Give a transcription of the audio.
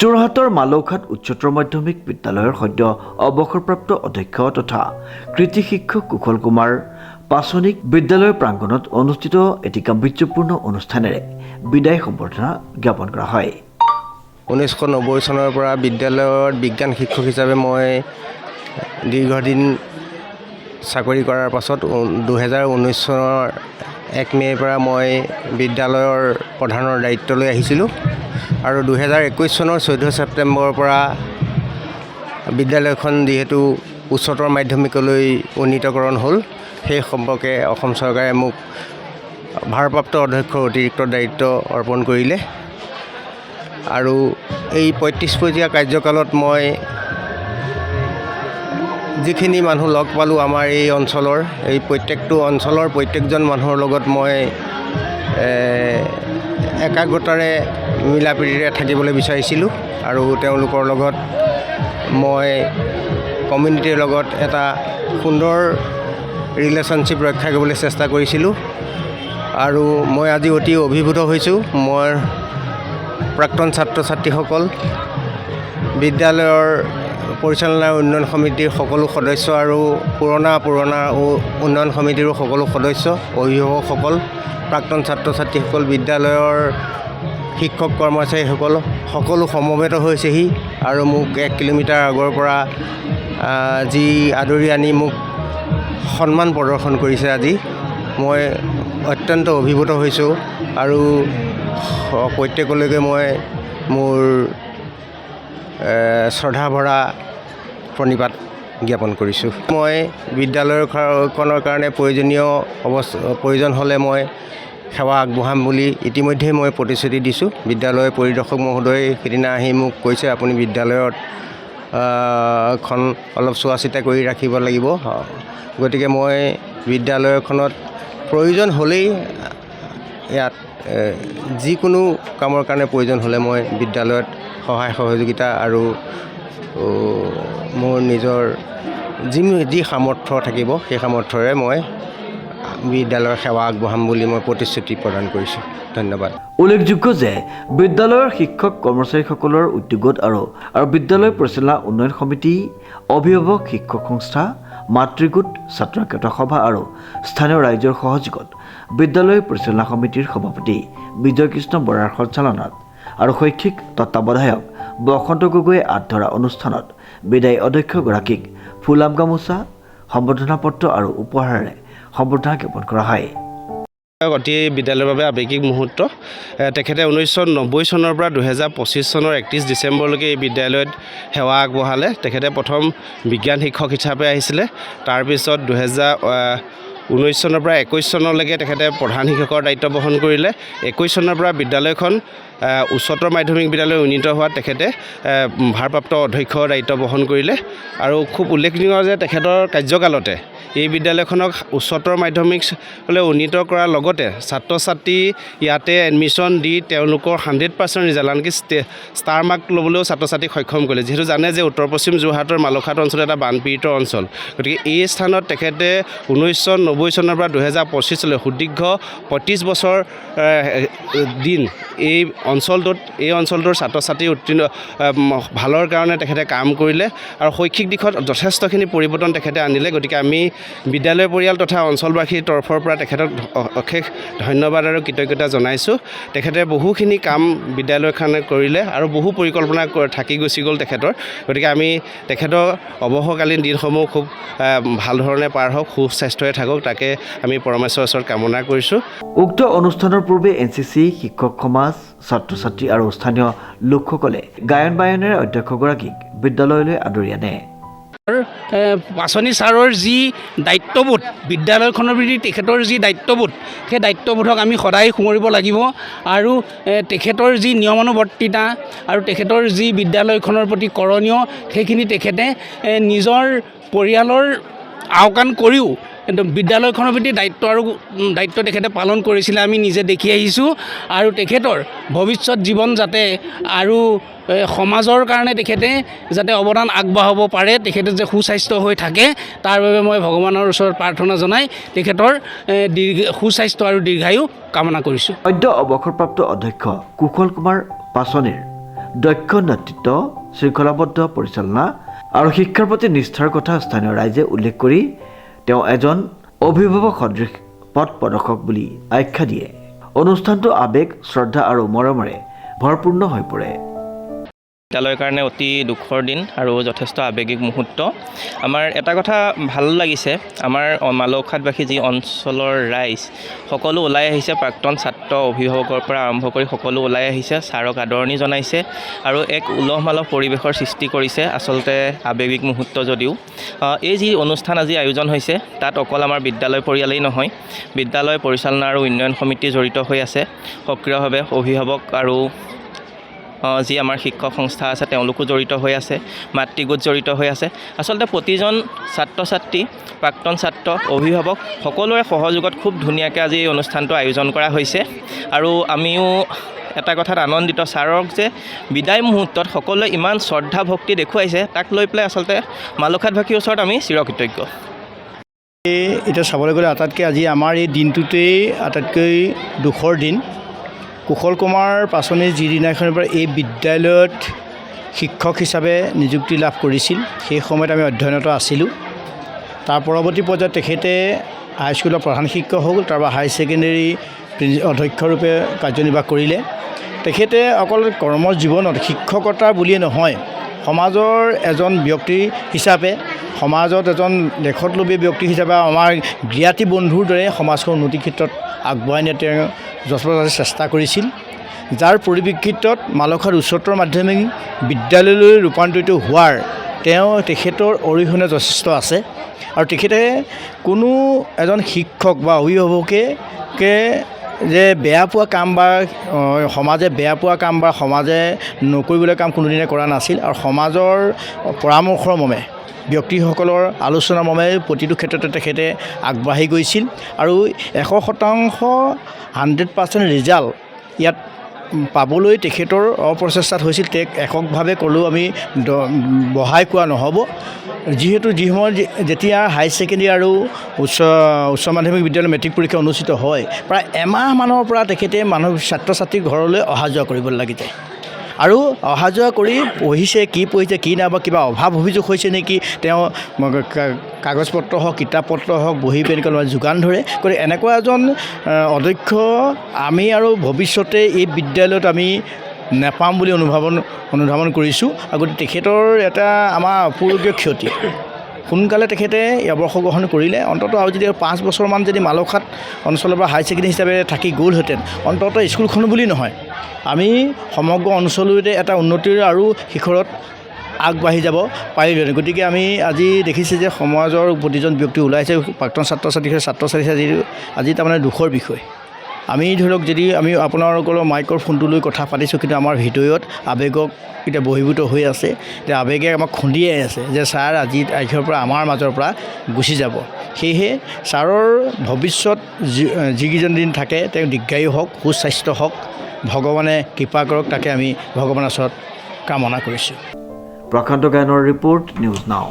যোৰহাটৰ মালৌঘাট উচ্চতৰ মাধ্যমিক বিদ্যালয়ৰ সদ্য অৱসৰপ্ৰাপ্ত অধ্যক্ষ তথা কৃতি শিক্ষক কুশল কুমাৰ পাছনিক বিদ্যালয়ৰ প্ৰাংগণত অনুষ্ঠিত এটি গাম্ভীৰ্যপূৰ্ণ অনুষ্ঠানেৰে বিদায় সম্বৰ্ধনা জ্ঞাপন কৰা হয়। 1990 চনৰ পৰা বিদ্যালয়ৰ বিজ্ঞান শিক্ষক হিচাপে মই দীৰ্ঘদিন চাকৰি কৰাৰ পাছত 2019 চনৰ 1 মে'ৰ পৰা মই বিদ্যালয়ৰ প্ৰধানৰ দায়িত্ব লৈ আহিছিলোঁ আৰু 2021 চনৰ 14 ছেপ্টেম্বৰৰ পৰা বিদ্যালয়খন যিহেতু উচ্চতৰ মাধ্যমিকলৈ উন্নীতকৰণ হ'ল, সেই সম্পৰ্কে অসম চৰকাৰে মোক ভাৰপ্ৰাপ্ত অধ্যক্ষৰ অতিৰিক্ত দায়িত্ব অৰ্পণ কৰিলে আৰু এই 35-পৰ্যীয়া কাৰ্যকালত মই যিখিনি মানুহ লগ পালোঁ আমাৰ এই অঞ্চলৰ, এই প্ৰত্যেকটো অঞ্চলৰ প্ৰত্যেকজন মানুহৰ লগত মই একাগ্ৰতাৰে মিলা প্ৰীতিৰে থাকিবলৈ বিচাৰিছিলোঁ আৰু তেওঁলোকৰ লগত মই কমিউনিটিৰ লগত এটা সুন্দৰ ৰিলেশ্যনশ্বিপ ৰক্ষা কৰিবলৈ চেষ্টা কৰিছিলোঁ আৰু মই আজি অতি অভিভূত হৈছোঁ। মই প্ৰাক্তন ছাত্ৰ ছাত্ৰীসকল, বিদ্যালয়ৰ পৰিচালনা উন্নয়ন সমিতিৰ সকলো সদস্য আৰু পুৰণা উন্নয়ন সমিতিৰো সকলো সদস্য, অভিভাৱকসকল, প্ৰাক্তন ছাত্ৰ ছাত্ৰীসকল, বিদ্যালয়ৰ শিক্ষক কৰ্মচাৰীসকল সকলো সমবেত হৈছেহি আৰু মোক 1 কিলোমিটাৰ আগৰ পৰা যি আদৰি আনি মোক সন্মান প্ৰদৰ্শন কৰিছে। আজি মই অত্যন্ত অভিভূত হৈছোঁ আৰু প্ৰত্যেকলৈকে মই মোৰ শ্ৰদ্ধা ভৰা প্ৰণিপাত জ্ঞাপন কৰিছোঁ। মই বিদ্যালয়খনৰ কাৰণে প্ৰয়োজন হ'লে মই সেৱা আগবঢ়াম বুলি ইতিমধ্যে মই প্ৰতিশ্ৰুতি দিছোঁ। বিদ্যালয়ৰ পৰিদৰ্শক মহোদয়ে সেইদিনা আহি মোক কৈছে, আপুনি বিদ্যালয়ত খন অলপ চোৱা চিতা কৰি ৰাখিব লাগিব। গতিকে মই বিদ্যালয়খনত প্ৰয়োজন হ'লেই ইয়াত যিকোনো কামৰ কাৰণে প্ৰয়োজন হ'লে মই বিদ্যালয়ত সহায় সহযোগিতা আৰু মোৰ নিজৰ যি সামৰ্থ্য থাকিব সেই সামৰ্থ্যৰে মই বিদ্যালয়ৰ সেৱা আগবঢ়াম বুলি মই প্ৰতিশ্ৰুতি প্ৰদান কৰিছোঁ। ধন্যবাদ। উল্লেখযোগ্য যে বিদ্যালয়ৰ শিক্ষক কৰ্মচাৰীসকলৰ উদ্যোগত আৰু বিদ্যালয় পৰিচালনা উন্নয়ন সমিতি, অভিভাৱক শিক্ষক সংস্থা, মাতৃগোট, ছাত্ৰ একতা সভা আৰু স্থানীয় ৰাইজৰ সহযোগত বিদ্যালয় পৰিচালনা সমিতিৰ সভাপতি বিজয় কৃষ্ণ বৰাৰ সঞ্চালনাত আৰু শৈক্ষিক তত্ত্বাৱধায়ক বসন্ত গগৈয়ে ধৰা অনুষ্ঠানত বিদায়ী অধ্যক্ষগৰাকীক ফুলাম গামোচা, সম্বৰ্ধনা পত্ৰ আৰু উপহাৰেৰে সম্বৰ্ধনা জ্ঞাপন কৰা হয়। অতি বিদ্যালয়ৰ বাবে আৱেগিক মুহূৰ্ত। তেখেতে 1990 চনৰ পৰা 2025 চনৰ 31 ডিচেম্বৰলৈকে এই বিদ্যালয়ত সেৱা আগবঢ়ালে। তেখেতে প্ৰথম বিজ্ঞান শিক্ষক হিচাপে আহিছিলে, তাৰপিছত 2019 চনৰ পৰা 21 চনলৈকে তেখেতে প্ৰধান শিক্ষকৰ দায়িত্ব বহন কৰিলে। 21 চনৰ পৰা বিদ্যালয়খন উচ্চতৰ মাধ্যমিক বিদ্যালয় উন্নীত হোৱাত তেখেতে ভাৰপ্ৰাপ্ত অধ্যক্ষৰ দায়িত্ব বহন কৰিলে আৰু খুব উল্লেখনীয় যে তেখেতৰ কাৰ্যকালতে এই বিদ্যালয়খনক উচ্চতৰ মাধ্যমিকলৈ উন্নীত কৰাৰ লগতে ছাত্ৰ ছাত্ৰী ইয়াতে এডমিশ্যন দি তেওঁলোকৰ 100% ৰিজাল্ট, আনকি ষ্টাৰ মাৰ্ক ল'বলৈও ছাত্ৰ ছাত্ৰীক সক্ষম কৰিলে। যিহেতু জানে যে উত্তৰ পশ্চিম যোৰহাটৰ মালৌঘাট অঞ্চল এটা বানপীড়িত অঞ্চল, গতিকে এই স্থানত তেখেতে 1990 চনৰ পৰা 2025 সুদীৰ্ঘ 35 বছৰ দিন এই অঞ্চলটোৰ ছাত্ৰ ছাত্ৰীৰ উত্তীৰ্ণ ভালৰ কাৰণে তেখেতে কাম কৰিলে আৰু শৈক্ষিক দিশত যথেষ্টখিনি পৰিৱৰ্তন তেখেতে আনিলে। গতিকে আমি বিদ্যালয় পৰিয়াল তথা অঞ্চলবাসীৰ তৰফৰ পৰা তেখেতক অশেষ ধন্যবাদ আৰু কৃতজ্ঞতা জনাইছোঁ। তেখেতে বহুখিনি কাম বিদ্যালয়খনে কৰিলে আৰু বহু পৰিকল্পনা থাকি গুচি গ'ল তেখেতৰ। গতিকে আমি তেখেতৰ অৱসৰকালীন দিনসমূহ খুব ভাল ধৰণে পাৰ হওক, সুস্বাস্থ্যৰে থাকক, তাকে আমি পৰমেশ্বৰৰ ওচৰত কামনা কৰিছোঁ। উক্ত অনুষ্ঠানৰ পূৰ্বে NCC, শিক্ষক সমাজ, ছাত্ৰ ছাত্ৰী আৰু স্থানীয় লোকসকলে গায়ন বায়নেৰে অধ্যক্ষগৰাকীক বিদ্যালয়লৈ আদৰি আনে। পাছনি ছাৰৰ যি দায়িত্ববোধ, বিদ্যালয়খনৰ প্ৰতি তেখেতৰ যি দায়িত্ববোধ, সেই দায়িত্ববোধক আমি সদায় সোঁৱৰিব লাগিব আৰু তেখেতৰ যি নিয়মানুৱৰ্তিতা আৰু তেখেতৰ যি বিদ্যালয়খনৰ প্ৰতি কৰণীয়, সেইখিনি তেখেতে নিজৰ পৰিয়ালৰ আওকাণ কৰিও কিন্তু বিদ্যালয়খনৰ প্ৰতি দায়িত্ব তেখেতে পালন কৰিছিলে, আমি নিজে দেখি আহিছোঁ। আৰু তেখেতৰ ভৱিষ্যত জীৱন যাতে আৰু সমাজৰ কাৰণে তেখেতে যাতে অৱদান আগবঢ়াব পাৰে, তেখেতে যে সুস্বাস্থ্য হৈ থাকে, তাৰ বাবে মই ভগৱানৰ ওচৰত প্ৰাৰ্থনা জনাই তেখেতৰ সুস্বাস্থ্য আৰু দীৰ্ঘায়ু কামনা কৰিছোঁ। সদ্য অৱসৰপ্ৰাপ্ত অধ্যক্ষ কুশল কুমাৰ পাছনিৰ দক্ষ নেতৃত্ব, শৃংখলাবদ্ধ পৰিচালনা আৰু শিক্ষাৰ প্ৰতি নিষ্ঠাৰ কথা স্থানীয় ৰাইজে উল্লেখ কৰি তেওঁ এজন অভিভাৱক সদৃশ পথ প্ৰদৰ্শক বুলি আখ্যা দিয়ে। অনুষ্ঠানটো আৱেগ, শ্ৰদ্ধা আৰু মৰমেৰে ভৰপূৰ্ণ হৈ পৰে। বিদ্যালয়ৰ কাৰণে অতি দুখৰ দিন আৰু যথেষ্ট আৱেগিক মুহূৰ্ত। আমাৰ এটা কথা ভাল লাগিছে, আমাৰ মালৌখাটবাসী যি অঞ্চলৰ ৰাইজ সকলো ওলাই আহিছে, প্ৰাক্তন ছাত্ৰ অভিভাৱকৰ পৰা আৰম্ভ কৰি সকলো ওলাই আহিছে, ছাৰক আদৰণি জনাইছে আৰু এক উলহ মালহ পৰিৱেশৰ সৃষ্টি কৰিছে। আচলতে আৱেগিক মুহূৰ্ত যদিও এই যি অনুষ্ঠান আজি আয়োজন হৈছে তাত অকল আমাৰ বিদ্যালয় পৰিয়ালেই নহয়, বিদ্যালয় পৰিচালনা আৰু উন্নয়ন সমিতি জড়িত হৈ আছে সক্ৰিয়ভাৱে, অভিভাৱক আৰু যি আমাৰ শিক্ষক সংস্থা আছে তেওঁলোকো জড়িত হৈ আছে, মাতৃগোট জড়িত হৈ আছে। আচলতে প্ৰতিজন ছাত্ৰ ছাত্ৰী, প্ৰাক্তন ছাত্ৰ, অভিভাৱক সকলোৰে সহযোগত খুব ধুনীয়াকৈ আজি এই অনুষ্ঠানটো আয়োজন কৰা হৈছে আৰু আমিও এটা কথাত আনন্দিত, ছাৰক যে বিদায় মুহূৰ্তত সকলোৱে ইমান শ্ৰদ্ধা ভক্তি দেখুৱাইছে তাক লৈ পেলাই আচলতে মালৌখাটবাসীৰ ওচৰত আমি চিৰকৃতজ্ঞ। এতিয়া চাবলৈ গ'লে আটাইতকৈ আজি আমাৰ এই দিনটোতেই আটাইতকৈ দুখৰ দিন। কুশল কুমাৰ পাছনি যিদিনাখনৰ পৰা এই বিদ্যালয়ত শিক্ষক হিচাপে নিযুক্তি লাভ কৰিছিল সেই সময়ত আমি অধ্যয়নৰত আছিলোঁ। তাৰ পৰৱৰ্তী পৰ্যায়ত তেখেতে হাইস্কুলৰ প্ৰধান শিক্ষক হ'ল, তাৰপৰা হাই ছেকেণ্ডেৰী অধ্যক্ষৰূপে কাৰ্যনিৰ্বাহ কৰিলে। তেখেতে অকল কৰ্মজীৱনত শিক্ষকতা বুলিয়ে নহয়, সমাজৰ এজন ব্যক্তি হিচাপে, সমাজত এজন লেখতলবীয়া ব্যক্তি হিচাপে আমাৰ জ্ঞাতি বন্ধুৰ দৰে সমাজখন উন্নতিৰ ক্ষেত্ৰত আগবঢ়াই নিয়াত তেওঁ যথেষ্ট চেষ্টা কৰিছিল, যাৰ পৰিপ্ৰেক্ষিতত মালৌখাট উচ্চতৰ মাধ্যমিক বিদ্যালয়লৈ ৰূপান্তৰিত হোৱাৰ তেখেতৰ অৰিহণা যথেষ্ট আছে। আৰু তেখেতে কোনো এজন শিক্ষক বা অভিভাৱকে যে বেয়া পোৱা কাম বা সমাজে বেয়া পোৱা কাম বা সমাজে নকৰিবলৈ কাম কোনোদিনে কৰা নাছিল আৰু সমাজৰ পৰামৰ্শৰ মৰ্মে, ব্যক্তিসকলৰ আলোচনাৰ মৰ্মে প্ৰতিটো ক্ষেত্ৰতে তেখেতে আগবাঢ়ি গৈছিল আৰু 100% 100% ৰিজাল্ট ইয়াত পাবলৈ তেখেতৰ অপ্ৰচেষ্টাত হৈছিল। তেওঁক এককভাৱে ক'লেও আমি বঢ়াই কোৱা নহ'ব, যিহেতু যি সময়ত যেতিয়া হাই ছেকেণ্ডেৰী আৰু উচ্চ মাধ্যমিক বিদ্যালয় মেট্ৰিক পৰীক্ষা অনুষ্ঠিত হয়, প্ৰায় এমাহমানৰ পৰা তেখেতে ছাত্ৰ ছাত্ৰীৰ ঘৰলৈ অহা যোৱা কৰিব লাগিছে আৰু অহা যোৱা কৰি পঢ়িছে, কি নাই বা কিবা অভাৱ অভিযোগ হৈছে নেকি, তেওঁ কাগজ পত্ৰ হওক, কিতাপ পত্ৰ হওক, বহি পেন যোগান ধৰে। গতিকে এনেকুৱা এজন অধ্যক্ষ আমি আৰু ভৱিষ্যতে এই বিদ্যালয়ত আমি নেপাম বুলি অনুধাৱন কৰিছোঁ। আৰু গতিকে তেখেতৰ এটা আমাৰ অপূৰণীয় ক্ষতি। সোনকালে তেখেতে অৱসৰ কৰিলে, অন্ততঃ আৰু যদি 5 বছৰমান যদি মালৌখাট অঞ্চলৰ পৰা হাই ছেকেণ্ডেৰী হিচাপে থাকি গ'লহেঁতেন, অন্ততঃ স্কুলখন বুলি নহয়, আমি সমগ্ৰ অঞ্চলতে এটা উন্নতিৰ আৰু শিখৰত আগবাঢ়ি যাব পাৰিলোহেঁতেন। গতিকে আমি আজি দেখিছোঁ যে সমাজৰ প্ৰতিজন ব্যক্তি ওলাইছে, প্ৰাক্তন ছাত্ৰ ছাত্ৰী আজি তাৰমানে দুখৰ বিষয়। আমি ধৰি লওক যদি আমি আপোনালোকৰ মাইকৰ ফোনটো লৈ কথা পাতিছোঁ, কিন্তু আমাৰ হৃদয়ত আৱেগক এতিয়া বহিভূত হৈ আছে, যে আৱেগে আমাক খুন্দিয়াই আছে যে ছাৰ আজিৰ পৰা আমাৰ মাজৰ পৰা গুচি যাব। সেয়েহে ছাৰৰ ভৱিষ্যত যিকেইজন দিন থাকে তেওঁ দীৰ্ঘায়ু হওক, সুস্বাস্থ্য হওক, ভগৱানে কৃপা কৰক, তাকে আমি ভগৱানৰ ওচৰত কামনা কৰিছোঁ। প্ৰশান্ত গায়নৰ ৰিপৰ্ট, নিউজ নাও।